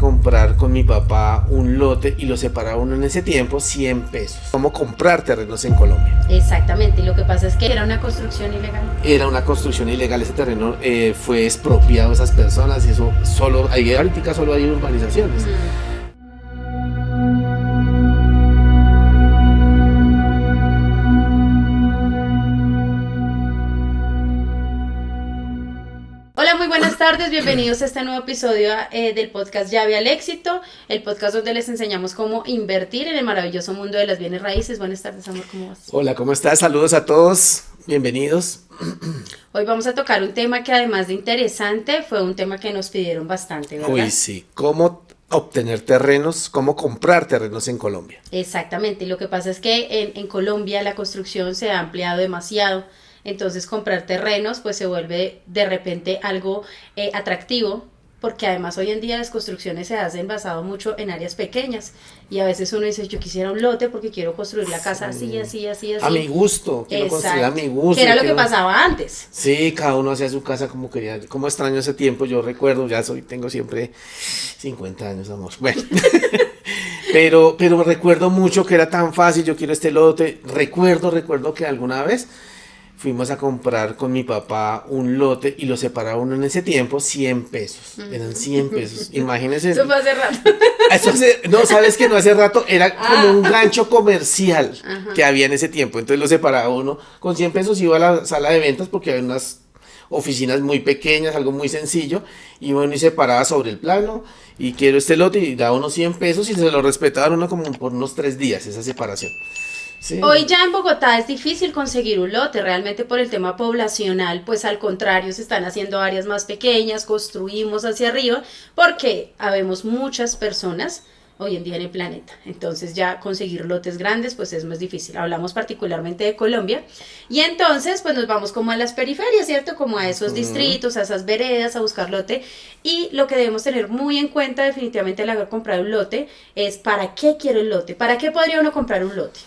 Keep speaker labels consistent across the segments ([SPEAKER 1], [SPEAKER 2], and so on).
[SPEAKER 1] comprar con mi papá un lote y lo separaba uno en ese tiempo 100 pesos. ¿Cómo comprar terrenos en Colombia?
[SPEAKER 2] Exactamente, y lo que pasa es que era una construcción ilegal.
[SPEAKER 1] Era una construcción ilegal, ese terreno fue expropiado a esas personas y eso solo, ahorita solo hay urbanizaciones.
[SPEAKER 2] Hola, muy buenas tardes, bienvenidos a este nuevo episodio del podcast Llave al Éxito, el podcast donde les enseñamos cómo invertir en el maravilloso mundo de las bienes raíces. Buenas tardes, amor, ¿cómo vas?
[SPEAKER 1] Hola, ¿cómo estás? Saludos a todos, bienvenidos.
[SPEAKER 2] Hoy vamos a tocar un tema que además de interesante, fue un tema que nos pidieron bastante, ¿verdad?
[SPEAKER 1] Uy, sí, ¿cómo obtener terrenos, cómo comprar terrenos en Colombia?
[SPEAKER 2] Exactamente, y lo que pasa es que en Colombia la construcción se ha ampliado demasiado. Entonces comprar terrenos pues se vuelve de repente algo atractivo, porque además hoy en día las construcciones se hacen basado mucho en áreas pequeñas y a veces uno dice, yo quisiera un lote porque quiero construir la casa así.
[SPEAKER 1] A mi gusto, quiero construir a mi gusto.
[SPEAKER 2] Que era lo que pasaba antes.
[SPEAKER 1] Sí, cada uno hacía su casa como quería. Como extraño ese tiempo, yo recuerdo, tengo siempre 50 años, amor. Bueno, pero recuerdo mucho que era tan fácil, yo quiero este lote. Recuerdo que alguna vez fuimos a comprar con mi papá un lote y lo separaba uno en ese tiempo 100 pesos. Eran 100 pesos. Imagínense.
[SPEAKER 2] Eso fue hace rato.
[SPEAKER 1] No, sabes que no hace rato era como un gancho comercial que había en ese tiempo. Entonces lo separaba uno con 100 pesos, iba a la sala de ventas porque había unas oficinas muy pequeñas, algo muy sencillo, y bueno, y se paraba sobre el plano y quiero este lote y daba unos 100 pesos y se lo respetaban uno como por unos 3 días esa separación. Sí.
[SPEAKER 2] Hoy ya en Bogotá es difícil conseguir un lote, realmente por el tema poblacional, pues al contrario, se están haciendo áreas más pequeñas, construimos hacia arriba, porque habemos muchas personas hoy en día en el planeta, entonces ya conseguir lotes grandes pues es más difícil. Hablamos particularmente de Colombia y entonces pues nos vamos como a las periferias, ¿cierto? Como a esos distritos, a esas veredas, a buscar lote, y lo que debemos tener muy en cuenta definitivamente al haber comprado un lote es ¿para qué quiero el lote? ¿Para qué podría uno comprar un lote?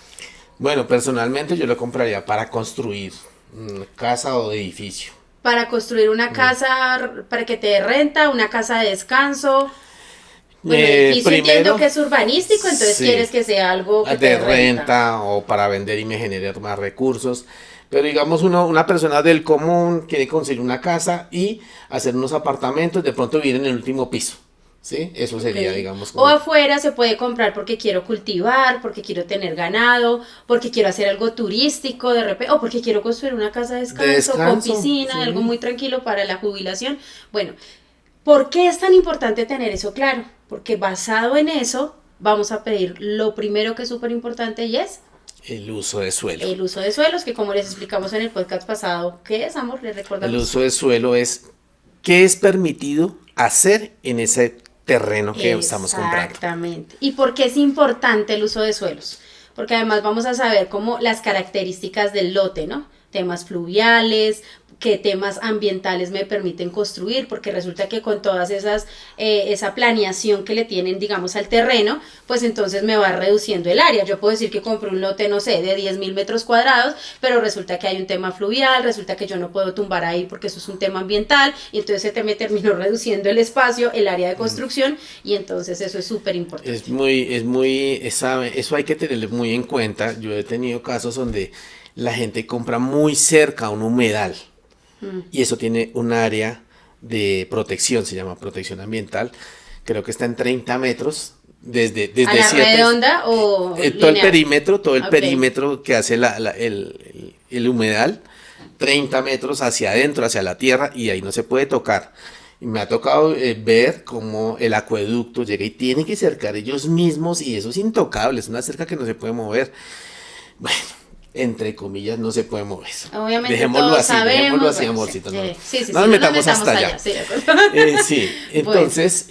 [SPEAKER 1] Bueno, personalmente yo lo compraría para construir una casa o edificio.
[SPEAKER 2] Para construir una casa, para que te dé renta, una casa de descanso. Bueno, edificio entiendo que es urbanístico, entonces sí, quieres que sea algo que te dé renta
[SPEAKER 1] o para vender y me genere más recursos. Pero digamos una persona del común quiere conseguir una casa y hacer unos apartamentos, de pronto vivir en el último piso. Sí, eso sería, digamos.
[SPEAKER 2] O afuera se puede comprar porque quiero cultivar, porque quiero tener ganado, porque quiero hacer algo turístico de repente, o porque quiero construir una casa de descanso con piscina, sí, algo muy tranquilo para la jubilación. Bueno, ¿por qué es tan importante tener eso claro? Porque basado en eso vamos a pedir lo primero que es súper importante y es
[SPEAKER 1] el uso de suelo.
[SPEAKER 2] El uso de suelos, que como les explicamos en el podcast pasado, ¿qué es, amor? ¿Les recordamos?
[SPEAKER 1] El uso de suelo es qué es permitido hacer en ese terreno que estamos comprando.
[SPEAKER 2] Exactamente. ¿Y por qué es importante el uso de suelos? Porque además vamos a saber como las características del lote, ¿no? Temas fluviales, qué temas ambientales me permiten construir, porque resulta que con todas esas, esa planeación que le tienen, digamos, al terreno, pues entonces me va reduciendo el área. Yo puedo decir que compré un lote, no sé, de 10,000 metros cuadrados, pero resulta que hay un tema fluvial, resulta que yo no puedo tumbar ahí porque eso es un tema ambiental, y entonces me terminó reduciendo el espacio, el área de construcción, y entonces eso es súper importante.
[SPEAKER 1] Eso hay que tenerlo muy en cuenta. Yo he tenido casos donde la gente compra muy cerca a un humedal. Y eso tiene un área de protección, se llama protección ambiental, creo que está en 30 metros, desde
[SPEAKER 2] ¿a la redonda o
[SPEAKER 1] todo el perímetro que hace el humedal, 30 metros hacia adentro, hacia la tierra, y ahí no se puede tocar. Y me ha tocado ver cómo el acueducto llega y tienen que cercar ellos mismos, y eso es intocable, es una cerca que no se puede mover. Bueno, entre comillas, no se puede mover.
[SPEAKER 2] Obviamente
[SPEAKER 1] dejémoslo así, amorcito. No nos metamos hasta allá. Sí, entonces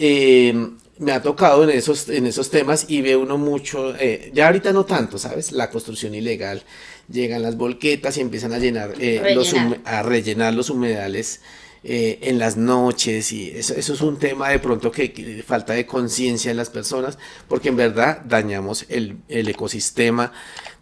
[SPEAKER 1] me ha tocado en esos temas y ve uno mucho, ya ahorita no tanto, ¿sabes? La construcción ilegal, llegan las volquetas y empiezan a llenar, a rellenar los humedales en las noches, y eso es un tema de pronto que falta de conciencia en las personas, porque en verdad dañamos el ecosistema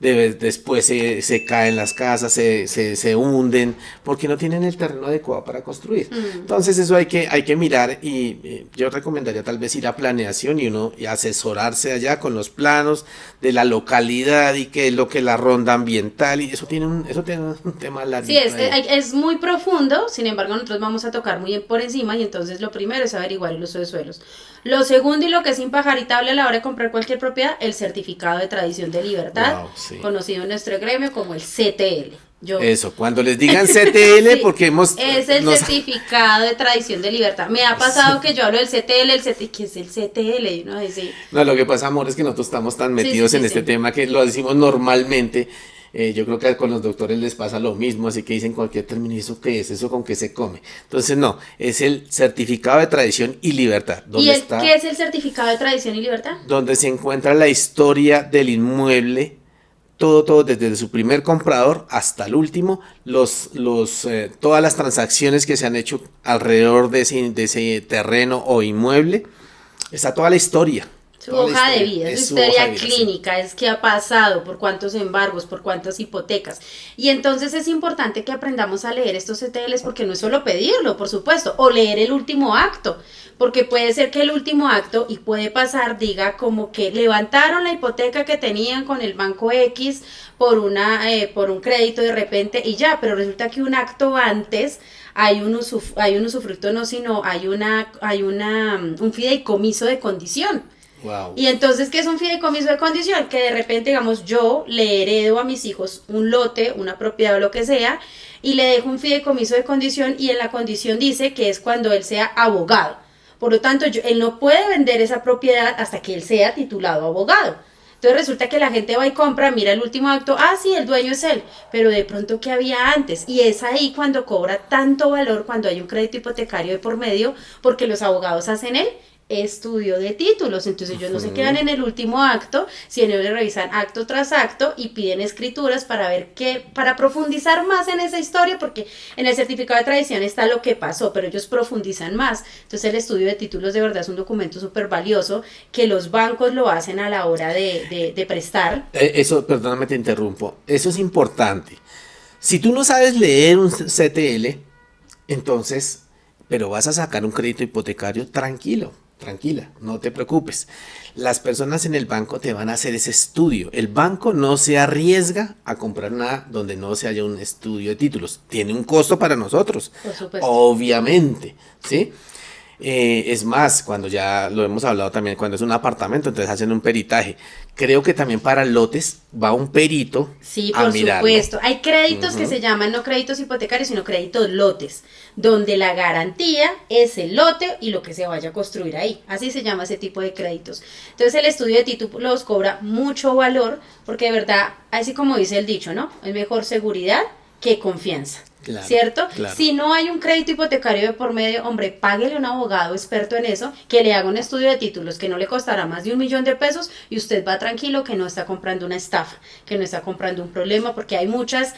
[SPEAKER 1] después se caen las casas, se hunden, porque no tienen el terreno adecuado para construir. Entonces eso hay que mirar y yo recomendaría tal vez ir a planeación y asesorarse allá con los planos de la localidad y qué es lo que la ronda ambiental, y eso tiene un tema largo.
[SPEAKER 2] Sí, es muy profundo, sin embargo nosotros vamos a tocar muy por encima, y entonces lo primero es averiguar el uso de suelos. Lo segundo, y lo que es impajaritable a la hora de comprar cualquier propiedad, el certificado de tradición de libertad, sí, conocido en nuestro gremio como el CTL.
[SPEAKER 1] Eso, cuando les digan CTL, sí, porque
[SPEAKER 2] es el certificado de tradición de libertad. Me ha pasado que yo hablo del CTL, ¿qué es el CTL? ¿No? Sí.
[SPEAKER 1] No, lo que pasa, amor, es que nosotros estamos tan metidos en este tema que lo decimos normalmente. Yo creo que con los doctores les pasa lo mismo, así que dicen cualquier término, ¿y eso qué es? ¿Eso con qué se come? Entonces no, es el certificado de tradición y libertad.
[SPEAKER 2] ¿Qué es el certificado de tradición y libertad?
[SPEAKER 1] Donde se encuentra la historia del inmueble, todo desde su primer comprador hasta el último, todas las transacciones que se han hecho alrededor de ese terreno o inmueble, está toda la historia.
[SPEAKER 2] Su hoja de vida, su historia clínica, es qué ha pasado, por cuántos embargos, por cuántas hipotecas. Y entonces es importante que aprendamos a leer estos CTLs, porque no es solo pedirlo, por supuesto, o leer el último acto, porque puede ser que el último acto, y puede pasar, diga como que levantaron la hipoteca que tenían con el banco X por un crédito de repente y ya, pero resulta que un acto antes hay un usufructo, no, sino hay un fideicomiso de condición.
[SPEAKER 1] Wow.
[SPEAKER 2] Y entonces, ¿qué es un fideicomiso de condición? Que de repente, digamos, yo le heredo a mis hijos un lote, una propiedad o lo que sea, y le dejo un fideicomiso de condición, y en la condición dice que es cuando él sea abogado. Por lo tanto, él no puede vender esa propiedad hasta que él sea titulado abogado. Entonces resulta que la gente va y compra, mira el último acto, sí, el dueño es él, pero de pronto, ¿qué había antes? Y es ahí cuando cobra tanto valor, cuando hay un crédito hipotecario de por medio, porque los abogados hacen el estudio de títulos. Entonces ellos no se quedan en el último acto, sino le revisan acto tras acto y piden escrituras para ver para profundizar más en esa historia, porque en el certificado de tradición está lo que pasó, pero ellos profundizan más. Entonces el estudio de títulos de verdad es un documento súper valioso que los bancos lo hacen a la hora de prestar.
[SPEAKER 1] Eso, perdóname, te interrumpo, eso es importante. Si tú no sabes leer un CTL, entonces, pero vas a sacar un crédito hipotecario, tranquila, no te preocupes. Las personas en el banco te van a hacer ese estudio. El banco no se arriesga a comprar nada donde no se haya un estudio de títulos. Tiene un costo para nosotros,
[SPEAKER 2] por supuesto,
[SPEAKER 1] obviamente, ¿sí? Es más, cuando ya lo hemos hablado también, cuando es un apartamento, entonces hacen un peritaje. Creo que también para lotes va un perito a mirarlo.
[SPEAKER 2] Sí, por supuesto. Hay créditos que se llaman no créditos hipotecarios, sino créditos lotes, donde la garantía es el lote y lo que se vaya a construir ahí. Así se llama ese tipo de créditos. Entonces el estudio de títulos cobra mucho valor, porque de verdad, así como dice el dicho, ¿no? Es mejor seguridad que confianza.
[SPEAKER 1] Claro,
[SPEAKER 2] ¿cierto?
[SPEAKER 1] Claro.
[SPEAKER 2] Si no hay un crédito hipotecario de por medio, hombre, páguele a un abogado experto en eso, que le haga un estudio de títulos que no le costará más de $1.000.000 y usted va tranquilo que no está comprando una estafa, que no está comprando un problema, porque hay muchas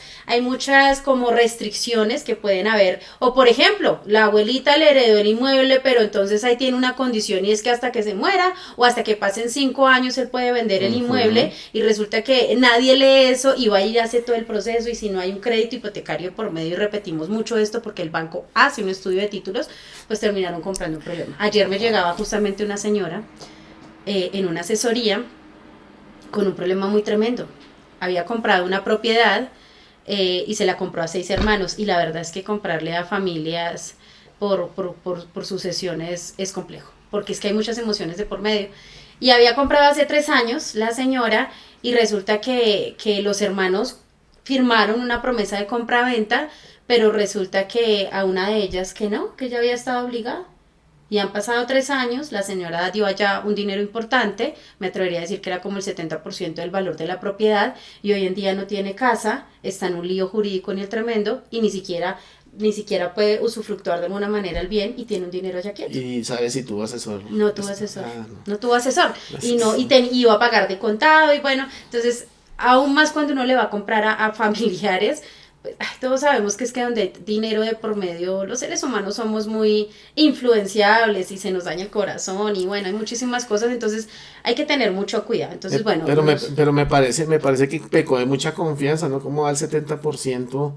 [SPEAKER 2] como restricciones que pueden haber. O por ejemplo, la abuelita le heredó el inmueble, pero entonces ahí tiene una condición, y es que hasta que se muera o hasta que pasen 5 años él puede vender el inmueble, y resulta que nadie lee eso y va a ir a hacer todo el proceso, y si no hay un crédito hipotecario por medio, repetimos mucho esto porque el banco hace un estudio de títulos, pues terminaron comprando un problema. Ayer me llegaba justamente una señora en una asesoría con un problema muy tremendo. Había comprado una propiedad y se la compró a 6 hermanos, y la verdad es que comprarle a familias por sucesiones es complejo, porque es que hay muchas emociones de por medio. Y había comprado hace 3 años la señora, y resulta que los hermanos firmaron una promesa de compra-venta, pero resulta que a una de ellas que no, que ella había estado obligada. Y han pasado 3 años, la señora dio allá un dinero importante, me atrevería a decir que era como el 70% del valor de la propiedad, y hoy en día no tiene casa, está en un lío jurídico ni el tremendo, y ni siquiera puede usufructuar de alguna manera el bien, y tiene un dinero allá quieto.
[SPEAKER 1] ¿Y sabes si tuvo asesor?
[SPEAKER 2] No tuvo asesor, no tuvo asesor, y iba a pagar de contado, y bueno, entonces aún más cuando uno le va a comprar a familiares, pues, todos sabemos que es que donde hay dinero de por medio, los seres humanos somos muy influenciables y se nos daña el corazón y bueno, hay muchísimas cosas, entonces hay que tener mucho cuidado. Entonces, bueno.
[SPEAKER 1] Pero me parece que pecó de mucha confianza, ¿no? Como al 70%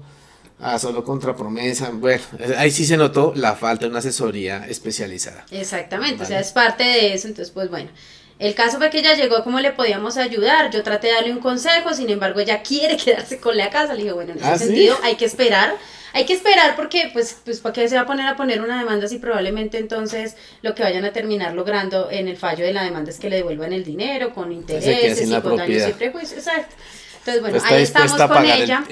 [SPEAKER 1] a solo contra promesa. Bueno, ahí sí se notó la falta de una asesoría especializada.
[SPEAKER 2] Exactamente,
[SPEAKER 1] ¿Vale?
[SPEAKER 2] o sea, es parte de eso, entonces pues bueno. El caso fue que ella llegó, ¿cómo le podíamos ayudar? Yo traté de darle un consejo, sin embargo ella quiere quedarse con la casa. Le dije, bueno, en ese sentido hay que esperar porque pues ¿para qué se va a poner una demanda si probablemente entonces lo que vayan a terminar logrando en el fallo de la demanda es que le devuelvan el dinero con intereses y con daños y prejuicios? Exacto. Entonces, bueno, ahí estamos con ella,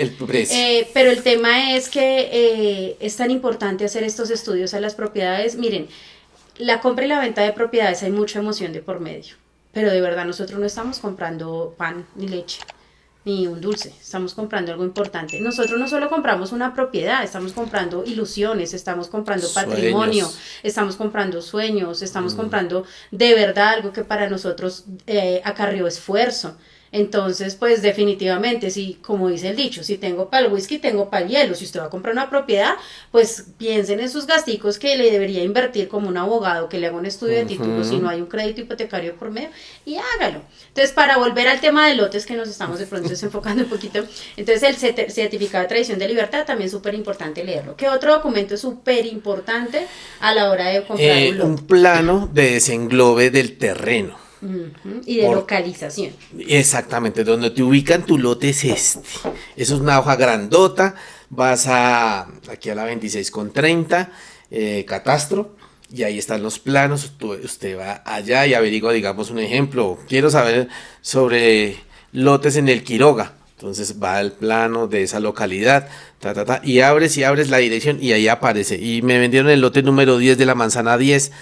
[SPEAKER 2] pero el tema es que es tan importante hacer estos estudios a las propiedades. Miren, la compra y la venta de propiedades hay mucha emoción de por medio, pero de verdad nosotros no estamos comprando pan ni leche, ni un dulce, estamos comprando algo importante. Nosotros no solo compramos una propiedad, estamos comprando ilusiones, estamos comprando patrimonio, estamos comprando sueños, estamos comprando de verdad algo que para nosotros acarrió esfuerzo. Entonces, pues definitivamente, si, como dice el dicho, si tengo para el whisky, tengo para el hielo. Si usted va a comprar una propiedad, pues piensen en sus gasticos que le debería invertir como un abogado que le haga un estudio de títulos si no hay un crédito hipotecario por medio, y hágalo. Entonces, para volver al tema de lotes, que nos estamos de pronto desenfocando un poquito, entonces el certificado de tradición de libertad también es súper importante leerlo. ¿Qué otro documento es súper importante a la hora de comprar un lote?
[SPEAKER 1] Un plano de desenglobe del terreno.
[SPEAKER 2] Y de localización.
[SPEAKER 1] Exactamente, donde te ubican tu lote es este. Eso es una hoja grandota. Vas aquí a la 26/30, catastro, y ahí están los planos. Usted va allá y averigua, digamos, un ejemplo. Quiero saber sobre lotes en el Quiroga. Entonces va al plano de esa localidad, y abres la dirección y ahí aparece. Y me vendieron el lote número 10 de la manzana 10,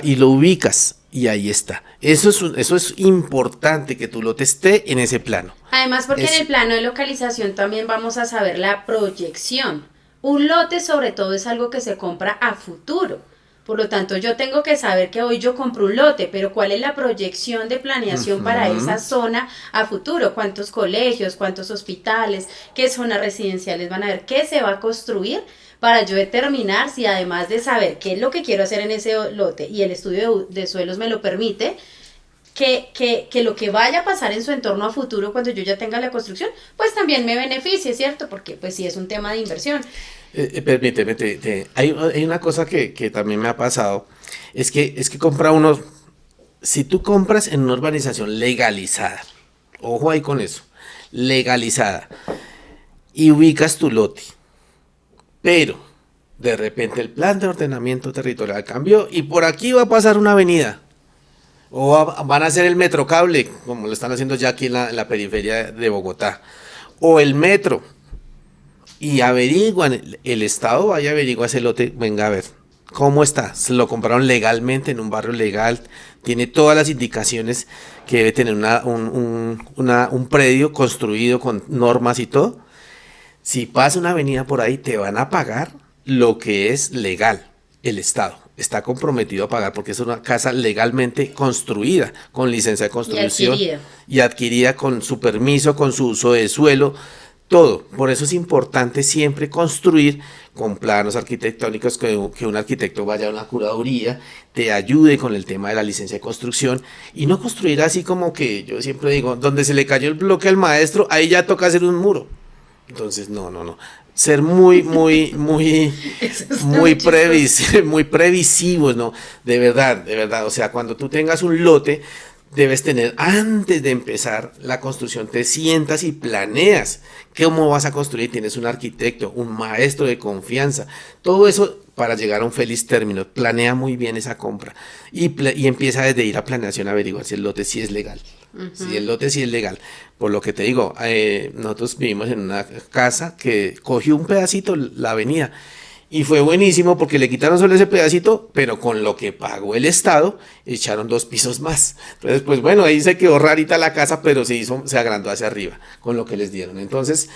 [SPEAKER 1] y lo ubicas y ahí está. Eso es importante, que tu lote esté en ese plano.
[SPEAKER 2] Además, porque en el plano de localización también vamos a saber la proyección. Un lote sobre todo es algo que se compra a futuro. Por lo tanto, yo tengo que saber que hoy yo compro un lote, pero ¿cuál es la proyección de planeación para esa zona a futuro? ¿Cuántos colegios, cuántos hospitales, qué zonas residenciales van a haber? ¿Qué se va a construir para yo determinar si, además de saber qué es lo que quiero hacer en ese lote y el estudio de suelos me lo permite, que lo que vaya a pasar en su entorno a futuro cuando yo ya tenga la construcción, pues también me beneficie, ¿cierto? Porque pues sí es un tema de inversión.
[SPEAKER 1] Permíteme, hay una cosa que también me ha pasado, es que compra uno, si tú compras en una urbanización legalizada, ojo ahí con eso, legalizada, y ubicas tu lote, pero de repente el plan de ordenamiento territorial cambió y por aquí va a pasar una avenida, o van a hacer el metrocable, como lo están haciendo ya aquí en la periferia de Bogotá, o el metro, y averiguan, el Estado vaya a averiguar ese lote, venga a ver, ¿cómo está? Se lo compraron legalmente en un barrio legal, tiene todas las indicaciones que debe tener un predio construido con normas y todo. Si pasa una avenida por ahí, te van a pagar lo que es legal. El Estado está comprometido a pagar porque es una casa legalmente construida, con licencia de construcción y adquirida con su permiso, con su uso de suelo, todo. Por eso es importante siempre construir con planos arquitectónicos, que un arquitecto vaya a una curaduría, te ayude con el tema de la licencia de construcción, y no construir así como que yo siempre digo, donde se le cayó el bloque al maestro, ahí ya toca hacer un muro. Entonces, no. Ser muy previsivos, ¿no? De verdad. O sea, cuando tú tengas un lote, debes tener, antes de empezar la construcción, te sientas y planeas cómo vas a construir. Tienes un arquitecto, un maestro de confianza, todo eso para llegar a un feliz término. Planea muy bien esa compra y empieza desde ir a planeación a averiguar si el lote sí es legal. Si el lote sí es legal. Por lo que te digo, nosotros vivimos en una casa que cogió un pedacito, la avenida, y fue buenísimo porque le quitaron solo ese pedacito, pero con lo que pagó el Estado, echaron 2 pisos más. Entonces, pues bueno, ahí se quedó rarita la casa, pero se agrandó hacia arriba con lo que les dieron. Entonces,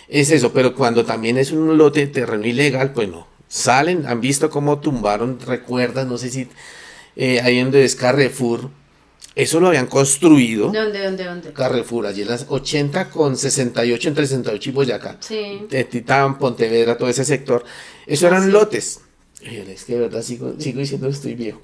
[SPEAKER 1] es eso, pero cuando también es un lote de terreno ilegal, pues no, salen, han visto cómo tumbaron, recuerdas, no sé si ahí donde es Carrefour, Eso lo habían construido.
[SPEAKER 2] ¿Dónde?
[SPEAKER 1] Carrefour, allí en las 80 con 68, entre 68 y Boyacá.
[SPEAKER 2] Sí.
[SPEAKER 1] Titán, Pontevedra, todo ese sector. Eso eran lotes. Es que de verdad sigo diciendo que estoy viejo.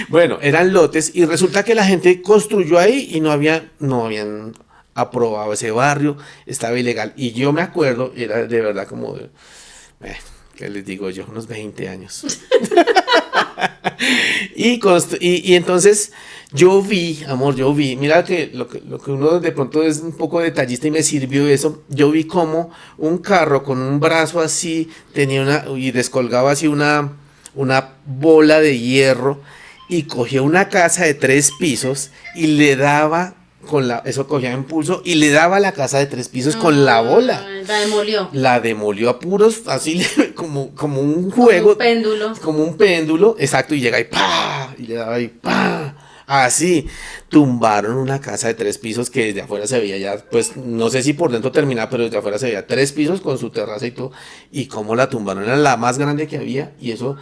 [SPEAKER 1] Bueno, eran lotes y resulta que la gente construyó ahí y no habían aprobado ese barrio, estaba ilegal. Y yo me acuerdo, era de verdad como, ¿qué les digo yo? Unos 20 años. Y entonces yo vi, mira que lo que uno de pronto es un poco detallista y me sirvió eso, yo vi como un carro con un brazo así, y descolgaba así una bola de hierro y cogía una casa de 3 pisos y le daba eso cogía impulso y le daba la casa de 3 pisos con la bola. La demolió a puros, así como un juego. Como un péndulo, exacto, y llega y ¡pa! Y le daba y ¡pa! Así, tumbaron una casa de 3 pisos que desde afuera se veía ya, pues no sé si por dentro terminaba, pero desde afuera se veía 3 pisos con su terraza y todo. Y cómo la tumbaron, era la más grande que había y eso.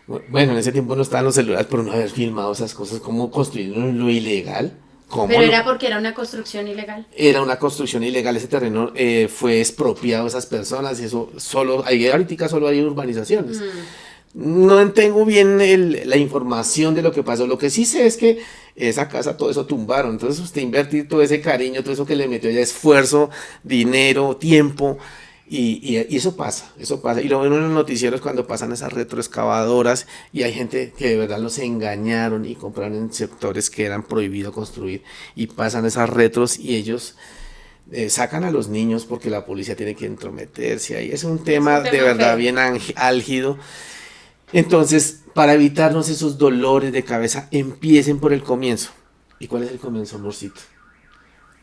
[SPEAKER 1] Bueno, en ese tiempo no estaban los celulares, pero no haber filmado esas cosas, cómo construyeron lo ilegal.
[SPEAKER 2] Pero era porque era una construcción ilegal.
[SPEAKER 1] Era una construcción ilegal, ese terreno fue expropiado a esas personas y eso ahorita solo hay urbanizaciones. No tengo bien la información de lo que pasó, lo que sí sé es que esa casa, todo eso tumbaron, entonces usted invertir todo ese cariño, todo eso que le metió ya esfuerzo, dinero, tiempo. Y eso pasa, y lo ven en los noticieros cuando pasan esas retroexcavadoras y hay gente que de verdad los engañaron y compraron en sectores que eran prohibido construir y pasan esas retros y ellos sacan a los niños porque la policía tiene que entrometerse ahí, es un tema de verdad feo. Bien álgido. Entonces, para evitarnos esos dolores de cabeza, empiecen por el comienzo. ¿Y cuál es el comienzo, amorcito?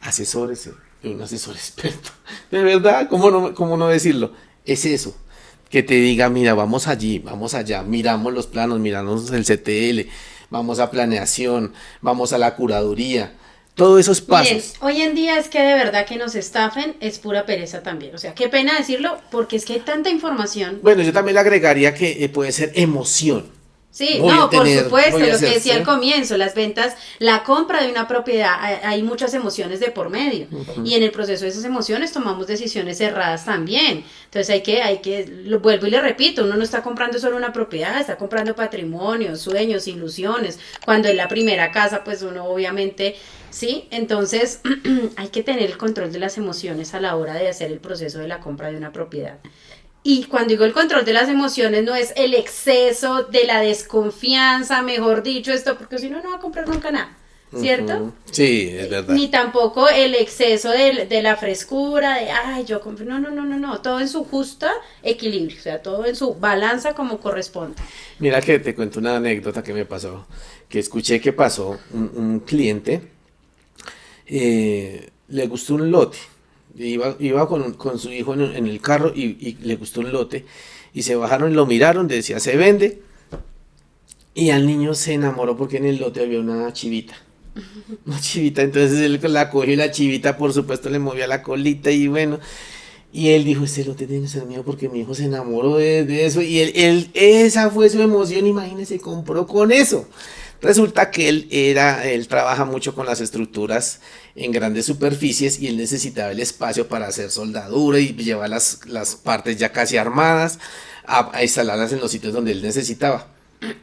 [SPEAKER 1] Asesórese de un asesor experto. De verdad, ¿cómo no decirlo? Es eso, que te diga, mira, vamos allí, vamos allá, miramos los planos, miramos el CTL, vamos a planeación, vamos a la curaduría, todos esos pasos.
[SPEAKER 2] Miren, hoy en día es que de verdad que nos estafen es pura pereza también, o sea, qué pena decirlo, porque es que hay tanta información.
[SPEAKER 1] Bueno, yo también le agregaría que puede ser emoción.
[SPEAKER 2] Sí, por supuesto, lo que decía al comienzo, las ventas, la compra de una propiedad, hay muchas emociones de por medio, y en el proceso de esas emociones tomamos decisiones erradas también, entonces lo vuelvo y le repito, uno no está comprando solo una propiedad, está comprando patrimonio, sueños, ilusiones, cuando es la primera casa, pues uno obviamente, sí, entonces hay que tener el control de las emociones a la hora de hacer el proceso de la compra de una propiedad. Y cuando digo el control de las emociones no es el exceso de la desconfianza, mejor dicho, porque si no va a comprar nunca nada, ¿cierto?
[SPEAKER 1] Sí, es verdad.
[SPEAKER 2] Ni tampoco el exceso de la frescura, yo compré, no, todo en su justa equilibrio, o sea, todo en su balanza como corresponde.
[SPEAKER 1] Mira que te cuento una anécdota que me pasó, que escuché que pasó un cliente, le gustó un lote. Iba con su hijo en el carro y le gustó un lote y se bajaron y lo miraron, decía se vende y al niño se enamoró porque en el lote había una chivita, entonces él la cogió y la chivita por supuesto le movía la colita y bueno, y él dijo este lote tiene que ser mío porque mi hijo se enamoró de eso y esa fue su emoción, imagínese, compró con eso. Resulta que él trabaja mucho con las estructuras en grandes superficies y él necesitaba el espacio para hacer soldadura y llevar las partes ya casi armadas a instalarlas en los sitios donde él necesitaba.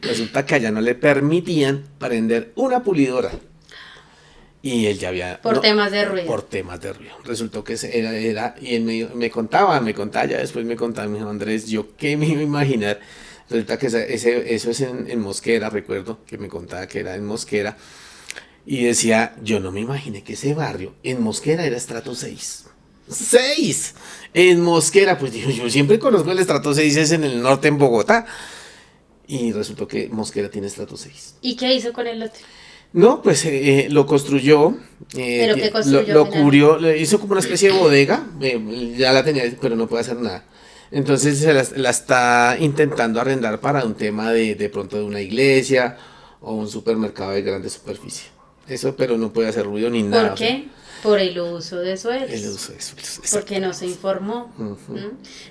[SPEAKER 1] Resulta que allá no le permitían prender una pulidora. Y él ya había...
[SPEAKER 2] temas de ruido.
[SPEAKER 1] Por temas de ruido. Resultó que era y él me contaba, ya después me contaba, me dijo, Andrés, ¿yo qué me iba a imaginar? Resulta que eso es en Mosquera, recuerdo que me contaba que era en Mosquera. Y decía, yo no me imaginé que ese barrio en Mosquera era estrato 6. ¡6! En Mosquera, pues digo, yo siempre conozco el estrato 6, es en el norte, en Bogotá. Y resultó que Mosquera tiene estrato 6.
[SPEAKER 2] ¿Y qué hizo con el lote?
[SPEAKER 1] No, pues lo construyó.
[SPEAKER 2] ¿Pero qué construyó?
[SPEAKER 1] Lo cubrió, le hizo como una especie de bodega. Ya la tenía, pero no puede hacer nada. Entonces la está intentando arrendar para un tema de pronto de una iglesia o un supermercado de grande superficie. Eso, pero no puede hacer ruido ni nada.
[SPEAKER 2] ¿Por qué? Por el uso de suelos.
[SPEAKER 1] El uso de suelos.
[SPEAKER 2] Porque no se informó.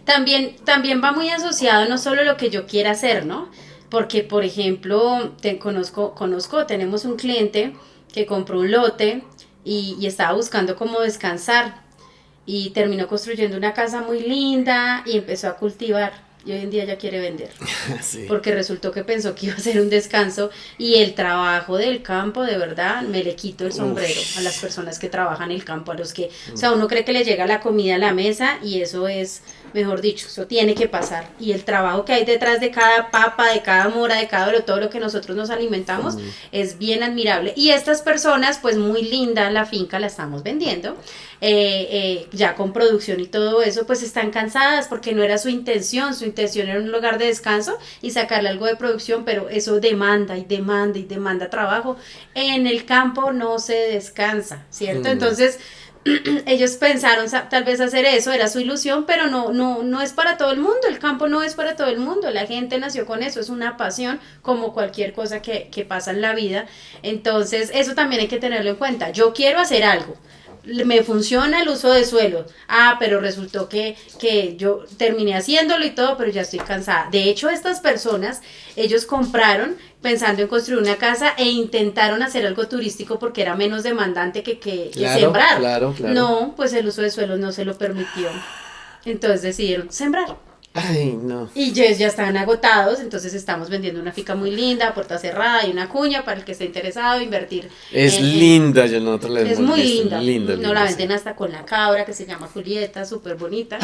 [SPEAKER 2] También va muy asociado no solo lo que yo quiera hacer, ¿no? Porque, por ejemplo, tenemos un cliente que compró un lote y estaba buscando cómo descansar y terminó construyendo una casa muy linda y empezó a cultivar. Y hoy en día ya quiere vender, sí. Porque resultó que pensó que iba a ser un descanso y el trabajo del campo, de verdad, me le quito el sombrero a las personas que trabajan el campo, a los que, o sea, uno cree que le llega la comida a la mesa y eso es, mejor dicho, eso tiene que pasar. Y el trabajo que hay detrás de cada papa, de cada mora, de cada oro, todo lo que nosotros nos alimentamos, es bien admirable. Y estas personas, pues muy linda, la finca la estamos vendiendo, ya con producción y todo eso, pues están cansadas porque no era su intención era un lugar de descanso y sacarle algo de producción, pero eso demanda y demanda y demanda trabajo. En el campo no se descansa, ¿cierto? Entonces ellos pensaron tal vez hacer eso, era su ilusión, pero no es para todo el mundo, el campo no es para todo el mundo, la gente nació con eso, es una pasión como cualquier cosa que pasa en la vida. Entonces eso también hay que tenerlo en cuenta. Yo quiero hacer algo, me funciona el uso de suelo, pero resultó que yo terminé haciéndolo y todo, pero ya estoy cansada. De hecho, estas personas, ellos compraron pensando en construir una casa e intentaron hacer algo turístico porque era menos demandante que sembrar.
[SPEAKER 1] Claro.
[SPEAKER 2] No, pues el uso de suelo no se lo permitió. Entonces decidieron sembrar.
[SPEAKER 1] Ay, no.
[SPEAKER 2] Y ya estaban agotados, entonces estamos vendiendo una finca muy linda, puerta cerrada y una cuña para el que esté interesado, invertir.
[SPEAKER 1] Es linda, yo nosotros la
[SPEAKER 2] es muy linda.
[SPEAKER 1] Linda,
[SPEAKER 2] no la venden hasta con la cabra que se llama Julieta, súper bonita.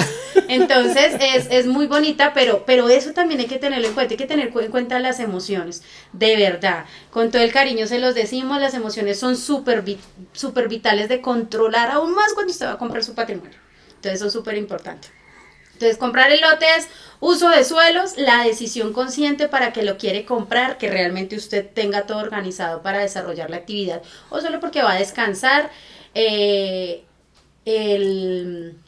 [SPEAKER 2] Entonces es muy bonita, pero eso también hay que tenerlo en cuenta, hay que tener en cuenta las emociones, de verdad. Con todo el cariño se los decimos, las emociones son súper vitales de controlar, aún más cuando usted va a comprar su patrimonio. Entonces son súper importantes. Entonces, comprar el lote es uso de suelos, la decisión consciente para que lo quiere comprar, que realmente usted tenga todo organizado para desarrollar la actividad, o solo porque va a descansar,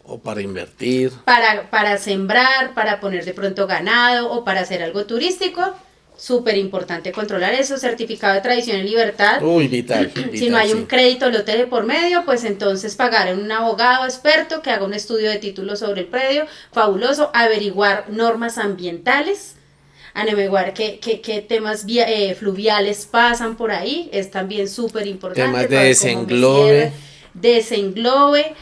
[SPEAKER 1] o para invertir,
[SPEAKER 2] para sembrar, para poner de pronto ganado, o para hacer algo turístico. Súper importante controlar eso, certificado de tradición y libertad.
[SPEAKER 1] Uy, vital.
[SPEAKER 2] Si no hay un crédito lote de por medio, pues entonces pagar en un abogado experto que haga un estudio de título sobre el predio, fabuloso, averiguar normas ambientales, averiguar qué temas fluviales pasan por ahí, es también súper importante.
[SPEAKER 1] Temas de
[SPEAKER 2] desenglobe,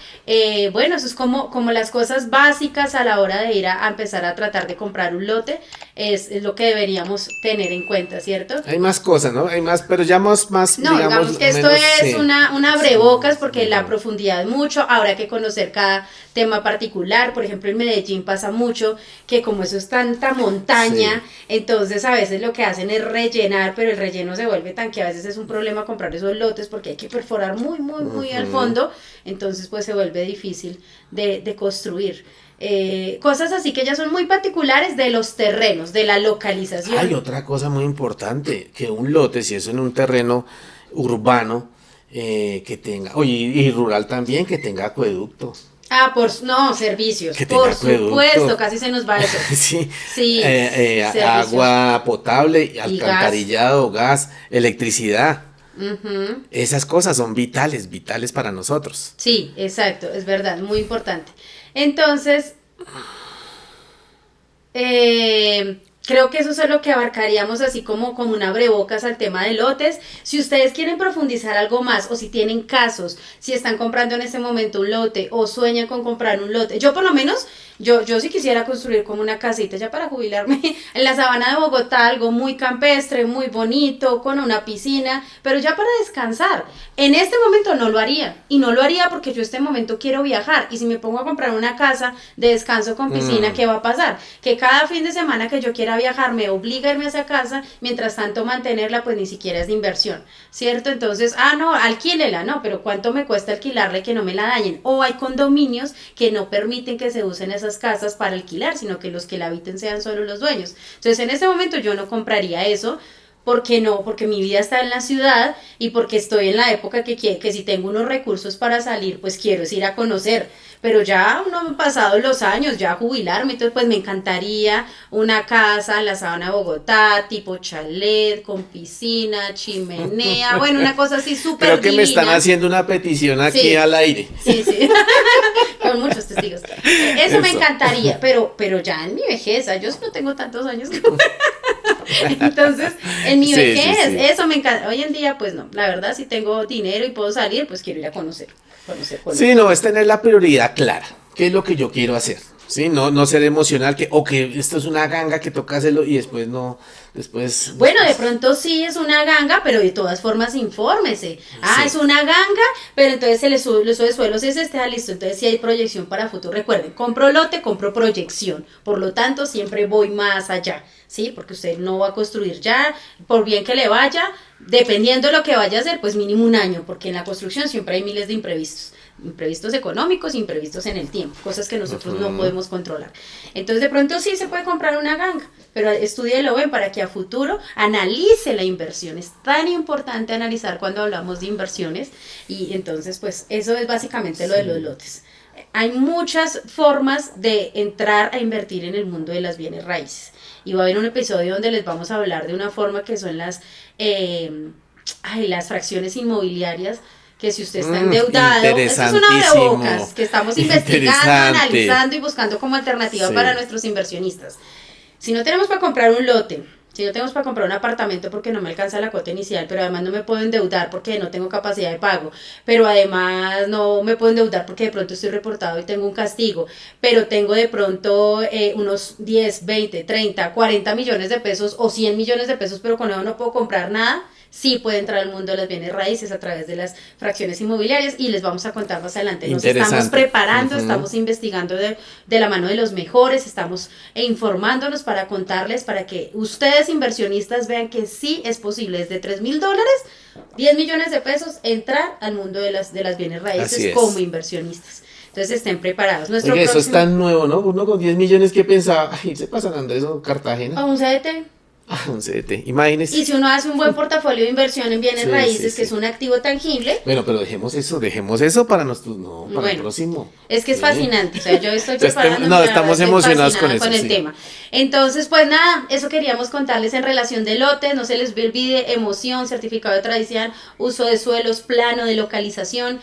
[SPEAKER 2] bueno, eso es como las cosas básicas a la hora de ir a empezar a tratar de comprar un lote, es lo que deberíamos tener en cuenta, ¿cierto?
[SPEAKER 1] Hay más cosas, ¿no? Hay más, pero ya más
[SPEAKER 2] no, digamos que esto es una abrebocas porque la profundidad es mucho, habrá que conocer cada tema particular. Por ejemplo, en Medellín pasa mucho que como eso es tanta montaña, entonces a veces lo que hacen es rellenar, pero el relleno se vuelve tan que a veces es un problema comprar esos lotes porque hay que perforar muy al fondo, entonces pues se vuelve difícil de construir. Cosas así que ya son muy particulares de los terrenos, de la localización.
[SPEAKER 1] Hay otra cosa muy importante, que un lote, si es en un terreno urbano, que tenga, y rural también, que tenga acueducto.
[SPEAKER 2] Servicios, por supuesto, casi se nos va eso.
[SPEAKER 1] Sí. Agua potable, alcantarillado, gas, electricidad. Esas cosas son vitales para nosotros.
[SPEAKER 2] Sí, exacto, es verdad, muy importante. Entonces, creo que eso es lo que abarcaríamos así como un abrebocas al tema de lotes. Si ustedes quieren profundizar algo más o si tienen casos, si están comprando en este momento un lote o sueñan con comprar un lote, yo por lo menos, yo sí quisiera construir como una casita ya para jubilarme en la sabana de Bogotá, algo muy campestre, muy bonito, con una piscina, pero ya para descansar. En este momento no lo haría, y no lo haría porque yo este momento quiero viajar, y si me pongo a comprar una casa de descanso con piscina, ¿qué va a pasar? Que cada fin de semana que yo quiera viajar me obliga a irme a esa casa, mientras tanto mantenerla pues ni siquiera es de inversión, ¿cierto? Entonces, no, alquílela, no, pero ¿cuánto me cuesta alquilarla y que no me la dañen? O hay condominios que no permiten que se usen esas casas para alquilar, sino que los que la habiten sean solo los dueños. Entonces, en este momento yo no compraría eso. ¿Por qué no? Porque mi vida está en la ciudad y porque estoy en la época que si tengo unos recursos para salir, pues quiero ir a conocer. Pero ya no han pasado los años, ya jubilarme, entonces pues me encantaría una casa en la sabana de Bogotá, tipo chalet, con piscina, chimenea, bueno, una cosa así súper
[SPEAKER 1] divina. Creo que
[SPEAKER 2] divina.
[SPEAKER 1] Me están haciendo una petición aquí al aire.
[SPEAKER 2] Sí, con muchos testigos. Eso me encantaría, pero ya en mi vejez, yo no tengo tantos años. Entonces, en mi
[SPEAKER 1] Sí,
[SPEAKER 2] vejez,
[SPEAKER 1] sí, sí.
[SPEAKER 2] eso me encanta. Hoy en día, pues no, la verdad, si tengo dinero y puedo salir, pues quiero ir a conocer.
[SPEAKER 1] Sí, no, es tener la prioridad clara. ¿Qué es lo que yo quiero hacer? Sí, no ser emocional o que esto es una ganga que toca hacerlo y después no,
[SPEAKER 2] Bueno, de
[SPEAKER 1] después.
[SPEAKER 2] pronto sí es una ganga, pero de todas formas infórmese.
[SPEAKER 1] Sí.
[SPEAKER 2] Es una ganga, pero entonces el uso de suelos es listo. Entonces sí hay proyección para futuro. Recuerden, compro lote, compro proyección. Por lo tanto, siempre voy más allá, ¿sí? Porque usted no va a construir ya, por bien que le vaya, dependiendo de lo que vaya a hacer, pues mínimo un año, porque en la construcción siempre hay miles de imprevistos. Imprevistos económicos, imprevistos en el tiempo, cosas que nosotros no podemos controlar. Entonces de pronto sí se puede comprar una ganga, pero estúdielo bien para que a futuro analice la inversión. Es tan importante analizar cuando hablamos de inversiones y entonces pues eso es básicamente lo de los lotes. Hay muchas formas de entrar a invertir en el mundo de las bienes raíces y va a haber un episodio donde les vamos a hablar de una forma que son las fracciones inmobiliarias, que si usted está endeudado, eso es una abrebocas que estamos investigando, analizando y buscando como alternativa para nuestros inversionistas. Si no tenemos para comprar un lote, si no tenemos para comprar un apartamento porque no me alcanza la cuota inicial, pero además no me puedo endeudar porque no tengo capacidad de pago, pero además no me puedo endeudar porque de pronto estoy reportado y tengo un castigo, pero tengo de pronto unos 10, 20, 30, 40 millones de pesos o 100 millones de pesos, pero con eso no puedo comprar nada. Sí puede entrar al mundo de las bienes raíces a través de las fracciones inmobiliarias y les vamos a contar más adelante. Nos estamos preparando, estamos investigando de la mano de los mejores, estamos informándonos para contarles, para que ustedes inversionistas vean que sí es posible desde $3,000, 10 millones de pesos, entrar al mundo de las bienes raíces como inversionistas. Entonces estén preparados.
[SPEAKER 1] Oye, eso es tan nuevo, ¿no? Uno con 10 millones que pensaba, ay, se pasan Andrés o Cartagena.
[SPEAKER 2] A un CDT.
[SPEAKER 1] Un CDT, imagínese.
[SPEAKER 2] Y si uno hace un buen portafolio de inversión en bienes raíces, que es un activo tangible.
[SPEAKER 1] Bueno, pero dejemos eso para nosotros, para el próximo.
[SPEAKER 2] Es que es fascinante, o sea, yo estoy preparando.
[SPEAKER 1] Estamos emocionados con eso.
[SPEAKER 2] Con el tema. Entonces, pues nada, eso queríamos contarles en relación de lotes, no se les olvide emoción, certificado de tradición, uso de suelos, plano de localización.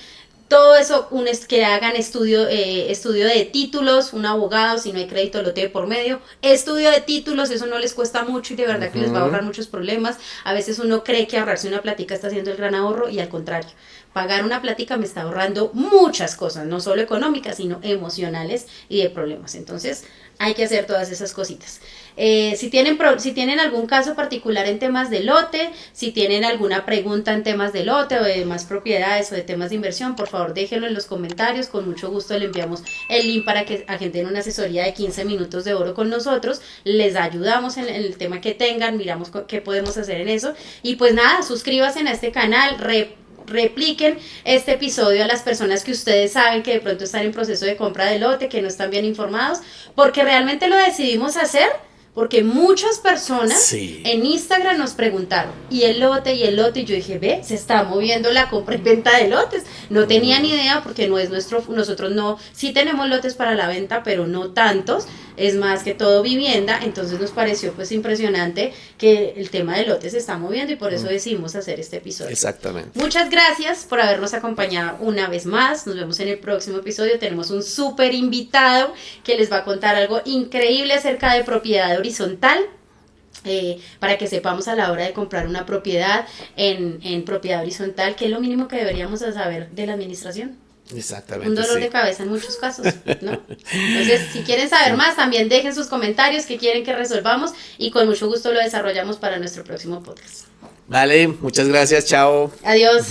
[SPEAKER 2] Todo eso, que hagan estudio de títulos, un abogado, si no hay crédito lote por medio, estudio de títulos, eso no les cuesta mucho y de verdad que les va a ahorrar muchos problemas. A veces uno cree que ahorrarse una plática está haciendo el gran ahorro y al contrario, pagar una plática me está ahorrando muchas cosas, no solo económicas, sino emocionales y de problemas. Entonces, hay que hacer todas esas cositas. Si tienen algún caso particular en temas de lote, si tienen alguna pregunta en temas de lote o de más propiedades o de temas de inversión, por favor déjenlo en los comentarios, con mucho gusto le enviamos el link para que agenden una asesoría de 15 minutos de oro con nosotros, les ayudamos en el tema que tengan, miramos qué podemos hacer en eso y pues nada, suscríbanse a este canal, repliquen este episodio a las personas que ustedes saben que de pronto están en proceso de compra de lote, que no están bien informados, porque realmente lo decidimos hacer porque muchas personas en Instagram nos preguntaron, y el lote, y yo dije, se está moviendo la compra y venta de lotes, no tenía ni idea porque no es nosotros no, sí tenemos lotes para la venta, pero no tantos, es más que todo vivienda, entonces nos pareció pues impresionante que el tema de lotes se está moviendo y por eso decidimos hacer este episodio.
[SPEAKER 1] Exactamente.
[SPEAKER 2] Muchas gracias por habernos acompañado una vez más, nos vemos en el próximo episodio, tenemos un súper invitado que les va a contar algo increíble acerca de propiedad horizontal, para que sepamos a la hora de comprar una propiedad en propiedad horizontal, que es lo mínimo que deberíamos saber de la administración.
[SPEAKER 1] Exactamente.
[SPEAKER 2] Un dolor de cabeza en muchos casos, ¿no? Entonces, si quieren saber más, también dejen sus comentarios que quieren que resolvamos y con mucho gusto lo desarrollamos para nuestro próximo podcast.
[SPEAKER 1] Vale, muchas gracias, chao.
[SPEAKER 2] Adiós.